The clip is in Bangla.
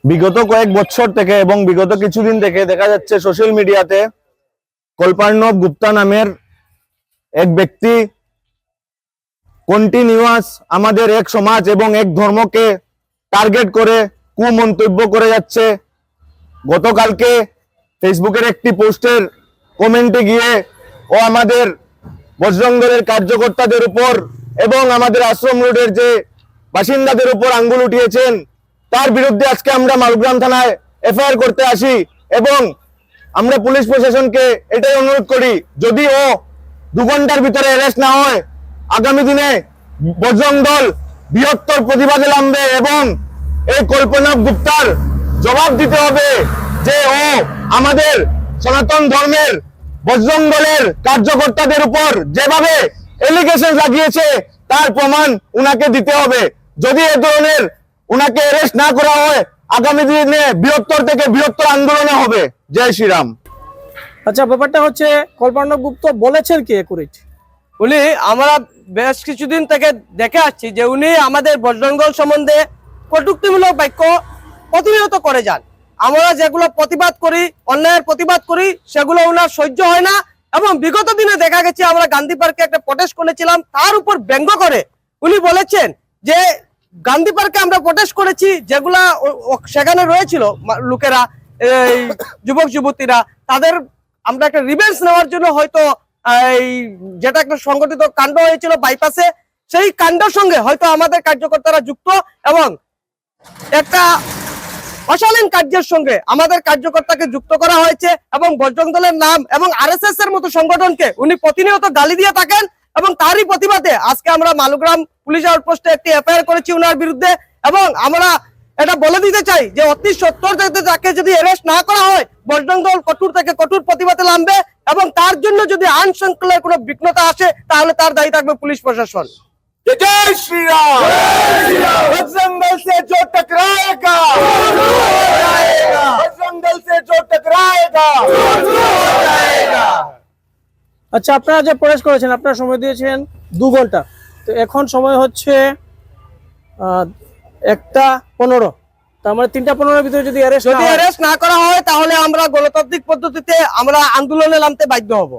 বিগত কয়েক বছর থেকে এবং বিগত কিছুদিন থেকে দেখা যাচ্ছে সোশ্যাল মিডিয়াতে কল্পার্ণব গুপ্তা নামের এক ব্যক্তি কন্টিনিউয়াস আমাদের এক সমাজ এবং এক ধর্মকে টার্গেট করে কুমন্তব্য করে যাচ্ছে। গতকালকে ফেসবুকের একটি পোস্টের কমেন্টে গিয়ে ও আমাদের বজরং দলের কার্যকর্তাদের উপর এবং আমাদের আশ্রম রোডের যে বাসিন্দাদের উপর আঙ্গুল উঠিয়েছেন। তার বিরুদ্ধে আজকে আমরা মালগ্রাম থানায় এফআইআর করতে আসি এবং আমরা পুলিশ প্রশাসনকে এটাই অনুরোধ করি, যদি ও 2 ঘন্টার ভিতরে অ্যারেস্ট না হয় আগামী দিনে বজরং দল বৃহত্তর প্রতিবাদে নামবে এবং এই কল্পনাব গুপ্তার জবাব দিতে হবে যে ও আমাদের সনাতন ধর্মের বজরং দলের কার্যকর্তাদের উপর যেভাবে এলিগেশন লাগিয়েছে তার প্রমাণ উনাকে দিতে হবে। যদি এ ধরনের উনাকে অ্যারেস্ট না করা হয় আগামী দিনে বৃহত্তর থেকে বৃহত্তর আন্দোলনে হবে। জয় শ্রীরাম। আচ্ছা, ব্যাপারটা হচ্ছে কল্পার্ণব গুপ্ত বলেছেন কি একুরেট? উনি আমরা বেশ কিছুদিন থেকে দেখে আসছি যে উনি আমাদের বজরং দল সম্বন্ধে কটূক্তিমূলক বাক্য প্রতিনিয়ত করে যান। আমরা যেগুলো প্রতিবাদ করি, অন্যায়ের প্রতিবাদ করি, সেগুলো ওনার সহ্য হয় না। এবং বিগত দিনে দেখা গেছে আমরা গান্ধী পার্কে একটা প্রটেস্ট করেছিলাম, তার উপর ব্যঙ্গ করে উনি বলেছেন যে গান্ধী পার্কে আমরা প্রটেস্ট করেছি, যেগুলা সেখানে রয়েছিল লোকেরা, এই যুবক যুবতীরা, তাদের আমরা একটা রিভেঞ্জ নেওয়ার জন্য হয়তো এই যেটা একটা সংগঠিত কাণ্ড হয়েছিল বাইপাসে, সেই কাণ্ডের সঙ্গে হয়তো আমাদের কার্যকর্তারা যুক্ত এবং একটা অশালীন কার্যের সঙ্গে আমাদের কার্যকর্তাকে যুক্ত করা হয়েছে। এবং বজরং দলের নাম এবং আরএসএস এর মতো সংগঠনকে উনি প্রতিনিয়ত গালি দিয়ে থাকেন এবং তারই প্রতিবাদে আজকে আমরা মালগ্রাম পুলিশ আউটপোস্টে একটি এফআইআর করেছি ওনার বিরুদ্ধে। এবং আমরা এটা বলে দিতে চাই যে অতি সত্তর তাকে যদি অ্যারেস্ট না করা হয় বজরং দল কঠোর থেকে কঠোর প্রতিবাদে নামবে এবং তার জন্য যদি আইন শৃঙ্খলার কোনো বিঘ্নতা আসে তাহলে তার দায়ী থাকবে পুলিশ প্রশাসন। जय श्री राम। बजरंग दल से जो टकराएगा, बजरंग दल से जो टकराएगा। আচ্ছা, আপনারা যে প্রটেস্ট করেছেন আপনারা সময় দিয়েছেন 2 ঘন্টা, তো এখন সময় হচ্ছে 1:15, তার মানে 3:15 ভিতরে যদি অ্যারেস্ট না করা হয় তাহলে আমরা গণতান্ত্রিক পদ্ধতিতে আমরা আন্দোলনে নামতে বাধ্য হব।